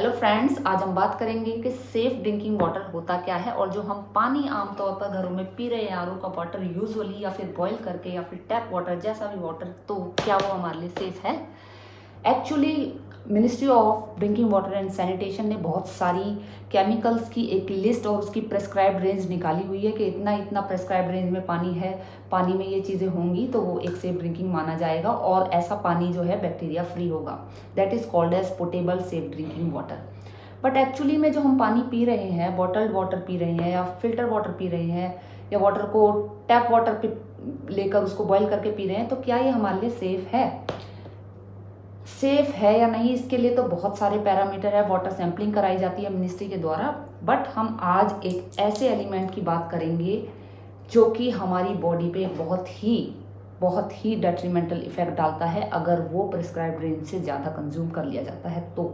Hello friends, आज हम बात करेंगे कि सेफ ड्रिंकिंग वाटर होता क्या है और जो हम पानी आमतौर पर घरों में पी रहे हैं आरओ का वाटर यूजुअली या फिर बॉईल करके या फिर टैप वाटर जैसा भी वाटर, तो क्या वो हमारे लिए सेफ है। Actually ministry of drinking water and sanitation ने बहुत सारी केमिकल्स की एक लिस्ट और उसकी प्रेस्क्राइब्ड रेंज निकाली हुई है कि इतना इतना प्रेस्क्राइब्ड रेंज में पानी है, पानी में ये चीज़ें होंगी तो वो एक सेफ ड्रिंकिंग माना जाएगा और ऐसा पानी जो है बैक्टीरिया फ्री होगा। That is called as potable safe drinking water. But actually में जो हम पानी पी रहे हैं, बॉटल्ड वाटर पी रहे हैं या फिल्टर वाटर पी रहे हैं या वाटर को टैप वाटर पे लेकर उसको बॉईल करके पी रहे हैं, तो क्या ये हमारे लिए सेफ है? सेफ है या नहीं, इसके लिए तो बहुत सारे पैरामीटर है। वाटर सैम्पलिंग कराई जाती है मिनिस्ट्री के द्वारा। बट हम आज एक ऐसे एलिमेंट की बात करेंगे जो कि हमारी बॉडी पे बहुत ही डेट्रीमेंटल इफेक्ट डालता है अगर वो प्रिस्क्राइब्ड रेंज से ज़्यादा कंज्यूम कर लिया जाता है। तो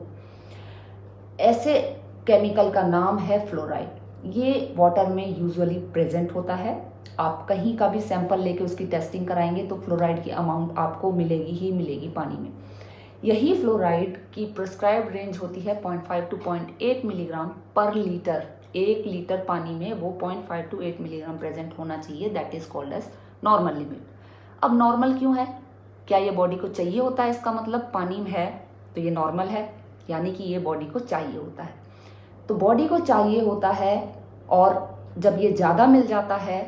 ऐसे केमिकल का नाम है फ्लोराइड। ये वाटर में यूजुअली प्रेजेंट होता है। आप कहीं का भी सैंपल लेके उसकी टेस्टिंग कराएंगे तो फ्लोराइड की अमाउंट आपको मिलेगी ही मिलेगी पानी में। यही फ्लोराइड की प्रिस्क्राइब्ड रेंज होती है 0.5 टू 0.8 मिलीग्राम पर लीटर। 1 लीटर पानी में वो 0.5 टू 8 मिलीग्राम प्रेजेंट होना चाहिए। That is called as normal limit. अब नॉर्मल क्यों है? क्या ये बॉडी को चाहिए होता है? इसका मतलब पानी में है तो ये नॉर्मल है, यानी कि ये बॉडी को चाहिए होता है। तो बॉडी को चाहिए होता है और जब ये ज़्यादा मिल जाता है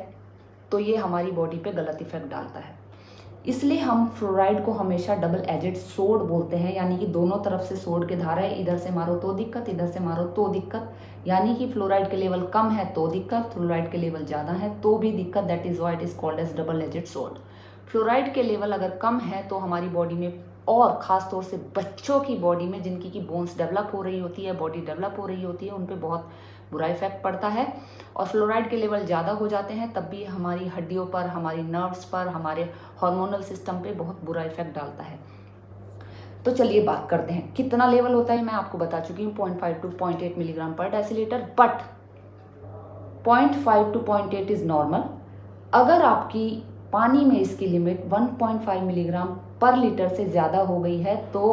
तो ये हमारी बॉडी पे गलत इफेक्ट डालता है। इसलिए हम फ्लोराइड को हमेशा डबल एजेड सोड बोलते हैं, यानी कि दोनों तरफ से सोड के धारा है। इधर से मारो तो दिक्कत, इधर से मारो तो दिक्कत। यानी कि फ्लोराइड के लेवल कम है तो दिक्कत, फ्लोराइड के लेवल ज़्यादा है तो भी दिक्कत। That is why it is called as double edged sword. Fluoride के लेवल अगर कम है तो हमारी बॉडी में, और ख़ास तौर से बच्चों की बॉडी में जिनकी की बोन्स डेवलप हो रही होती है, बॉडी डेवलप हो रही होती है, उन पे बहुत बुरा इफेक्ट पड़ता है। और फ्लोराइड के लेवल ज़्यादा हो जाते हैं तब भी हमारी हड्डियों पर, हमारी नर्व्स पर, हमारे हार्मोनल सिस्टम पे बहुत बुरा इफेक्ट डालता है। तो चलिए बात करते हैं कितना लेवल होता है। मैं आपको बता चुकी हूँ 0.5 टू 0.8 मिलीग्राम पर decilitre. But 0.5 to 0.8 is normal. अगर आपकी पानी में इसकी लिमिट 1.5 मिलीग्राम पर लीटर से ज़्यादा हो गई है तो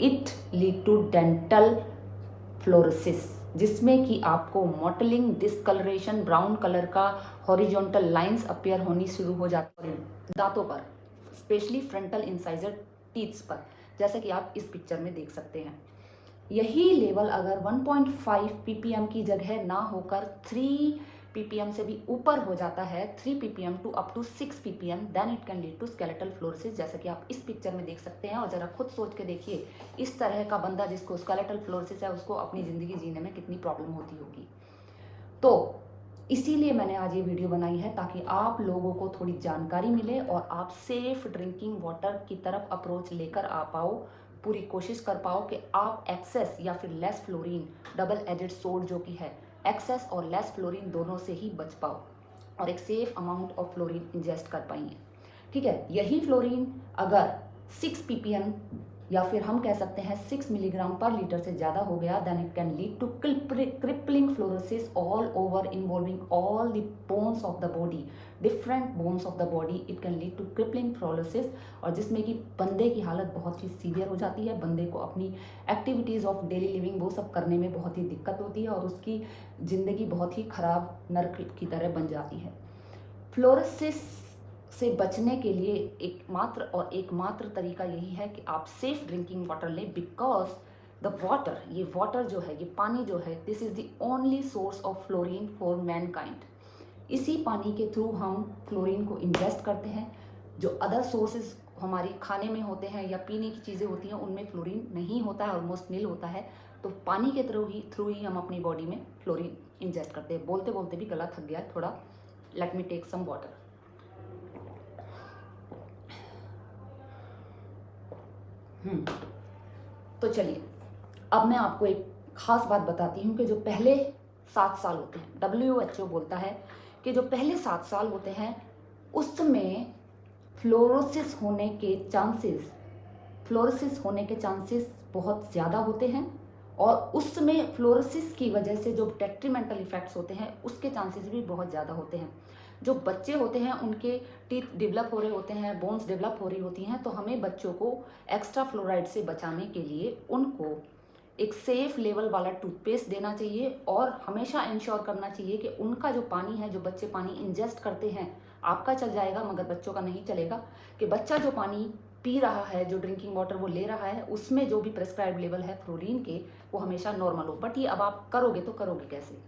it lead to dental fluorosis, जिसमें कि आपको मॉटलिंग, डिस्कलरेशन, ब्राउन कलर का हॉरिजॉन्टल लाइंस अपीयर होनी शुरू हो जाती है दांतों पर, स्पेशली फ्रंटल इंसाइजर टीथ्स पर, जैसे कि आप इस पिक्चर में देख सकते हैं। यही लेवल अगर 1.5 ppm की जगह ना होकर 3 ppm से भी ऊपर हो जाता है, 3 ppm to up to 6 ppm, then it can lead to skeletal fluorosis, जैसा कि आप इस पिक्चर में देख सकते हैं। और जरा खुद सोच के देखिए, इस तरह का बंदा जिसको स्केलेटल फ्लोरोसिस है उसको अपनी ज़िंदगी जीने में कितनी प्रॉब्लम होती होगी। तो इसीलिए मैंने आज ये वीडियो बनाई है ताकि आप लोगों को थोड़ी जानकारी मिले और आप सेफ ड्रिंकिंग वाटर की तरफ अप्रोच लेकर आ पाओ, पूरी कोशिश कर पाओ कि आप एक्सेस या फिर लेस फ्लोरीन, डबल एजेड सोड जो कि है, एक्सेस और लेस फ्लोरीन दोनों से ही बच पाओ और एक safe amount of fluorine ingest कर पाएंगे। ठीक है, यही फ्लोरीन अगर 6 ppm या फिर हम कह सकते हैं 6 मिलीग्राम पर लीटर से ज़्यादा हो गया, then it can lead to crippling fluorosis all over involving all the bones of the body, different bones of the body. It can lead to crippling fluorosis, और जिसमें कि बंदे की हालत बहुत ही सीवियर हो जाती है। बंदे को अपनी एक्टिविटीज़ ऑफ डेली लिविंग वो सब करने में बहुत ही दिक्कत होती है और उसकी ज़िंदगी बहुत ही खराब नर्क की तरह बन जाती है। फ्लोरोसिस से बचने के लिए एकमात्र तरीका यही है कि आप सेफ ड्रिंकिंग वाटर लें, बिकॉज द वाटर, ये वाटर जो है, ये पानी जो है, this is the only source of fluorine for Mankind. इसी पानी के थ्रू हम फ्लोरीन को इंजेस्ट करते हैं। जो अदर सोर्सेज हमारी खाने में होते हैं या पीने की चीज़ें होती हैं उनमें फ्लोरीन नहीं होता है, ऑलमोस्ट नील होता है। तो पानी के थ्रू ही हम अपनी बॉडी में फ्लोरीन इंजेस्ट करते हैं। बोलते बोलते भी गला थक गया थोड़ा। Let me take some water. तो चलिए अब मैं आपको एक खास बात बताती हूँ कि जो पहले 7 साल होते हैं, WHO बोलता है कि जो पहले 7 साल होते हैं उसमें फ्लोरोसिस होने के चांसेस बहुत ज़्यादा होते हैं, और उसमें फ्लोरोसिस की वजह से जो डेट्रीमेंटल इफेक्ट्स होते हैं उसके चांसेस भी बहुत ज़्यादा होते हैं। जो बच्चे होते हैं उनके टीथ डेवलप हो रहे होते हैं, बोन्स डेवलप हो रही होती हैं, तो हमें बच्चों को एक्स्ट्रा फ्लोराइड से बचाने के लिए उनको एक सेफ लेवल वाला टूथपेस्ट देना चाहिए और हमेशा इंश्योर करना चाहिए कि उनका जो पानी है, जो बच्चे पानी इंजेस्ट करते हैं, आपका चल जाएगा मगर बच्चों का नहीं चलेगा, कि बच्चा जो पानी पी रहा है, जो ड्रिंकिंग वाटर वो ले रहा है, उसमें जो भी प्रेस्क्राइब लेवल है फ्लोरीन के, वो हमेशा नॉर्मल हो। बट ये अब आप करोगे तो करोगे कैसे,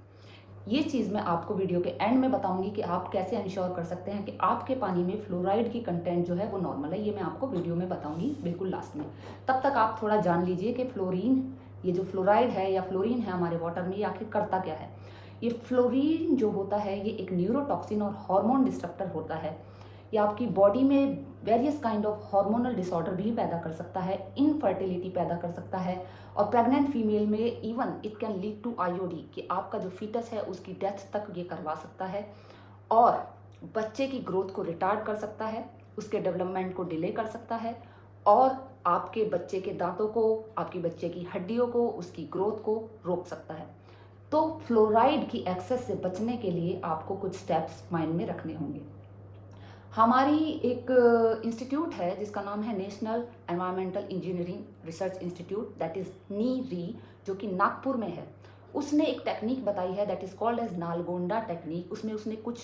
ये चीज़ मैं आपको वीडियो के एंड में बताऊंगी कि आप कैसे इंश्योर कर सकते हैं कि आपके पानी में फ्लोराइड की कंटेंट जो है वो नॉर्मल है। ये मैं आपको वीडियो में बताऊंगी बिल्कुल लास्ट में। तब तक आप थोड़ा जान लीजिए कि फ्लोरीन, ये जो फ्लोराइड है या फ्लोरीन है हमारे वाटर में, ये आखिर करता क्या है। ये फ्लोरीन जो होता है ये एक न्यूरोटॉक्सिन और हार्मोन डिस्ट्रप्टर होता है। ये आपकी बॉडी में various kind of hormonal disorder भी पैदा कर सकता है, इनफर्टिलिटी पैदा कर सकता है, और प्रेग्नेंट फीमेल में even it can lead to IOD, कि आपका जो फीटस है उसकी डेथ तक ये करवा सकता है, और बच्चे की ग्रोथ को रिटार्ड कर सकता है, उसके डेवलपमेंट को डिले कर सकता है, और आपके बच्चे के दांतों को, आपकी बच्चे की हड्डियों को, उसकी ग्रोथ को रोक सकता है। तो फ्लोराइड की एक्सेस से बचने के लिए आपको कुछ स्टेप्स माइंड में रखने होंगे। हमारी एक इंस्टीट्यूट है जिसका नाम है national environmental engineering research institute, that is NEERI, जो कि नागपुर में है। उसने एक टेक्निक बताई है that is called as Nalgonda technique. उसमें उसने कुछ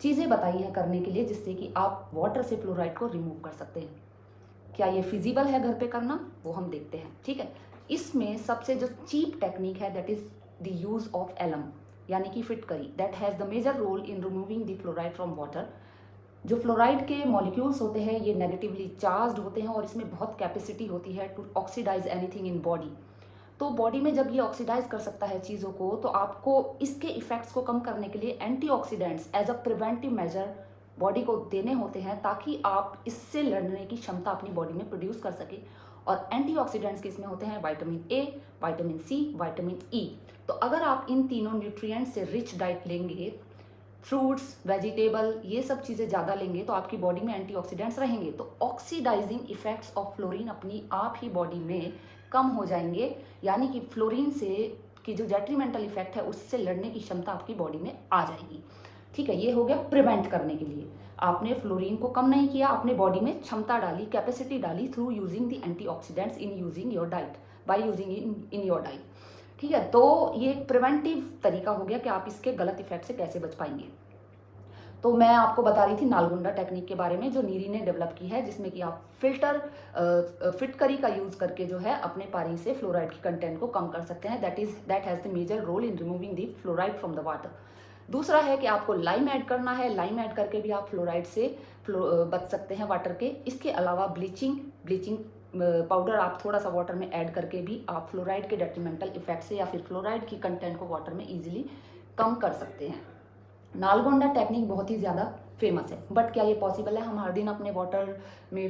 चीज़ें बताई हैं करने के लिए जिससे कि आप वाटर से फ्लोराइड को रिमूव कर सकते हैं। क्या ये फिजिबल है घर पे करना, वो हम देखते हैं, ठीक है। इसमें सबसे जो चीप टेक्निक है that is the use of alum, यानी कि फिटकरी, that has the major role in removing the fluoride from water. जो फ्लोराइड के मॉलिक्यूल्स होते हैं ये नेगेटिवली चार्ज्ड होते हैं और इसमें बहुत कैपेसिटी होती है to oxidise anything in body. तो बॉडी में जब ये ऑक्सीडाइज कर सकता है चीज़ों को, तो आपको इसके इफेक्ट्स को कम करने के लिए antioxidants as a preventive measure body को देने होते हैं, ताकि आप इससे लड़ने की क्षमता अपनी बॉडी में प्रोड्यूस कर सके। और एंटीऑक्सीडेंट्स किसमें होते हैं, vitamin A, vitamin C, vitamin E. तो अगर आप इन तीनों न्यूट्रिएंट्स से रिच डाइट लेंगे, फ्रूट्स, वेजिटेबल, ये सब चीज़ें ज़्यादा लेंगे, तो आपकी बॉडी में एंटीऑक्सीडेंट्स रहेंगे, तो ऑक्सीडाइजिंग इफेक्ट्स ऑफ फ्लोरीन अपनी आप ही बॉडी में कम हो जाएंगे, यानी कि फ्लोरीन से की जो डेट्रीमेंटल इफेक्ट है उससे लड़ने की क्षमता आपकी बॉडी में आ जाएगी, ठीक है। ये हो गया प्रिवेंट करने के लिए। आपने फ्लोरीन को कम नहीं किया, आपने बॉडी में क्षमता डाली, कैपेसिटी डाली through using the antioxidants in using your diet, by using in your diet, ठीक है। तो ये एक प्रिवेंटिव तरीका हो गया कि आप इसके गलत इफेक्ट से कैसे बच पाएंगे। तो मैं आपको बता रही थी नालगोंडा टेक्निक के बारे में, जो नीरी ने डेवलप की है, जिसमें कि आप फिटकरी का यूज करके जो है अपने पानी से फ्लोराइड की कंटेंट को कम कर सकते हैं। That has the major role in removing the fluoride from the water. दूसरा है कि आपको लाइम ऐड करना है, लाइम ऐड करके भी आप फ्लोराइड से बच सकते हैं वाटर के। इसके अलावा ब्लीचिंग पाउडर आप थोड़ा सा वाटर में ऐड करके भी आप फ्लोराइड के डेट्रीमेंटल इफेक्ट से या फिर फ्लोराइड की कंटेंट को वाटर में ईजिली कम कर सकते हैं। नालगोंडा टेक्निक बहुत ही ज़्यादा फेमस है, बट क्या ये पॉसिबल है हम हर दिन अपने वाटर में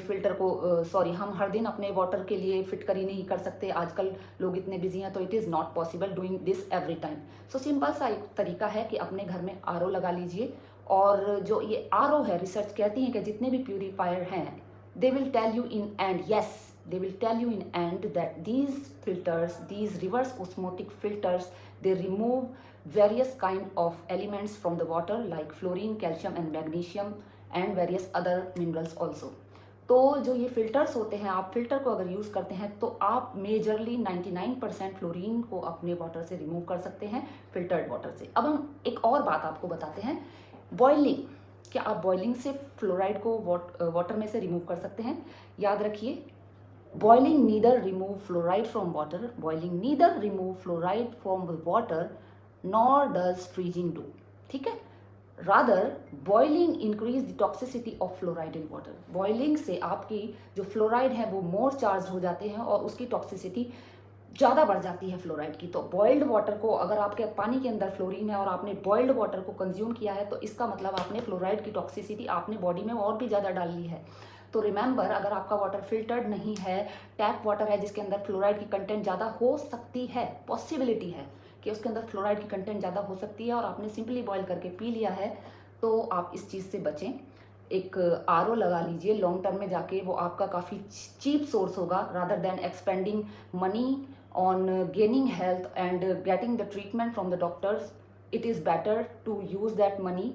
हम हर दिन अपने वाटर के लिए फिटकरी नहीं कर सकते। आजकल लोग इतने बिजी हैं, तो it is not possible doing this every time. So simple सा एक तरीका है कि अपने घर में आरओ लगा लीजिए, और जो ये आरओ है, रिसर्च कहती है कि जितने भी प्यूरीफायर हैं, they will tell you in end, yes, they will tell you in end that these filters, these reverse osmotic filters, they remove various kind of elements from the water like fluorine, calcium and magnesium and various other minerals also. तो जो ये filters होते हैं, आप filter को अगर use करते हैं तो आप मेजरली 99% फ्लोरीन को अपने वाटर से रिमूव कर सकते हैं, फिल्टर्ड वाटर से। अब हम एक और बात आपको बताते हैं, बॉइलिंग। क्या आप बॉइलिंग से फ्लोराइड को वाटर में से रिमूव कर सकते हैं? याद रखिए, boiling neither remove fluoride from water, boiling neither remove fluoride from water nor does freezing do, ठीक है। Rather boiling increase the toxicity of fluoride in water. Boiling से आपकी जो फ्लोराइड है वो मोर चार्ज हो जाते हैं और उसकी टॉक्सिसिटी ज़्यादा बढ़ जाती है फ्लोराइड की। तो बॉइल्ड वाटर को, अगर आपके पानी के अंदर फ्लोरीन है और आपने बॉइल्ड वाटर को कंज्यूम किया है, तो इसका मतलब आपने फ्लोराइड की टॉक्सिसिटी आपने बॉडी में और भी ज़्यादा डाल ली है। तो रिमेंबर, अगर आपका वाटर फिल्टर्ड नहीं है, टैप वाटर है जिसके अंदर फ्लोराइड की कंटेंट ज़्यादा हो सकती है, पॉसिबिलिटी है कि उसके अंदर फ्लोराइड की कंटेंट ज़्यादा हो सकती है, और आपने सिंपली बॉयल करके पी लिया है, तो आप इस चीज़ से बचें। एक आरओ लगा लीजिए, लॉन्ग टर्म में जाके वो आपका काफ़ी चीप सोर्स होगा, rather than expanding money on gaining health and getting the treatment from the doctors. It is better to use that money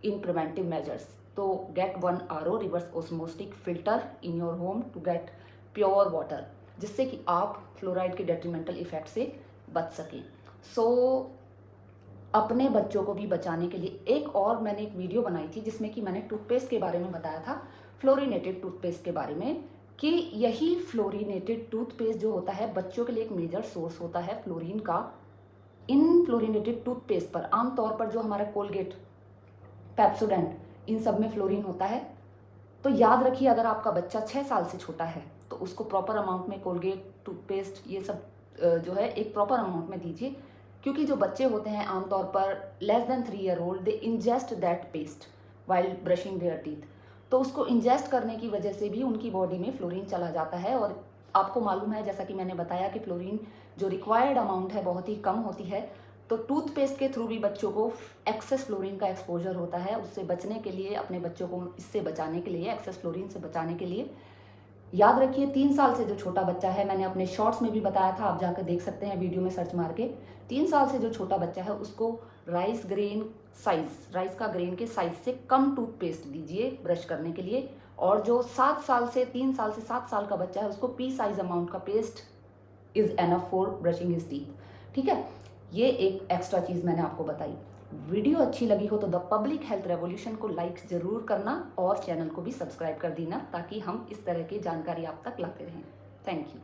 in preventive measures. So get one RO, reverse osmotic filter, in your home to get pure water. जिससे कि आप fluoride के detrimental effect से बच सकें। सो अपने बच्चों को भी बचाने के लिए एक और मैंने एक वीडियो बनाई थी जिसमें कि मैंने टूथपेस्ट के बारे में बताया था, फ्लोरिनेटेड टूथपेस्ट के बारे में, कि यही फ्लोरिनेटेड टूथपेस्ट जो होता है बच्चों के लिए एक मेजर सोर्स होता है फ्लोरीन का। इन फ्लोरिनेटेड टूथपेस्ट पर आमतौर पर जो हमारा कोलगेट, पेप्सोडेंट, इन सब में फ्लोरीन होता है। तो याद रखिए, अगर आपका बच्चा 6 साल से छोटा है तो उसको प्रॉपर अमाउंट में कोलगेट, टूथपेस्ट, ये सब जो है एक प्रॉपर अमाउंट में दीजिए, क्योंकि जो बच्चे होते हैं आमतौर पर less than 3 year old, they ingest that paste while brushing there teeth. तो उसको इंजेस्ट करने की वजह से भी उनकी बॉडी में फ्लोरीन चला जाता है। और आपको मालूम है, जैसा कि मैंने बताया, कि फ्लोरीन जो रिक्वायर्ड अमाउंट है बहुत ही कम होती है। तो टूथपेस्ट के थ्रू भी बच्चों को एक्सेस फ्लोरीन का एक्सपोजर होता है। उससे बचने के लिए, अपने बच्चों को इससे बचाने के लिए, एक्सेस फ्लोरीन से बचाने के लिए, याद रखिए 3 साल से जो छोटा बच्चा है, मैंने अपने शॉर्ट्स में भी बताया था, आप जाकर देख सकते हैं वीडियो में सर्च मार के। 3 साल से जो छोटा बच्चा है उसको राइस का ग्रेन के साइज से कम टूथपेस्ट दीजिए ब्रश करने के लिए। और जो 3 साल से 7 साल का बच्चा है उसको पी साइज अमाउंट का paste is enough for brushing his teeth. ठीक है, ये एक एक्स्ट्रा चीज मैंने आपको बताई। वीडियो अच्छी लगी हो तो द पब्लिक हेल्थ रेवोल्यूशन को लाइक जरूर करना और चैनल को भी सब्सक्राइब कर देना, ताकि हम इस तरह की जानकारी आप तक लाते रहें। Thank you.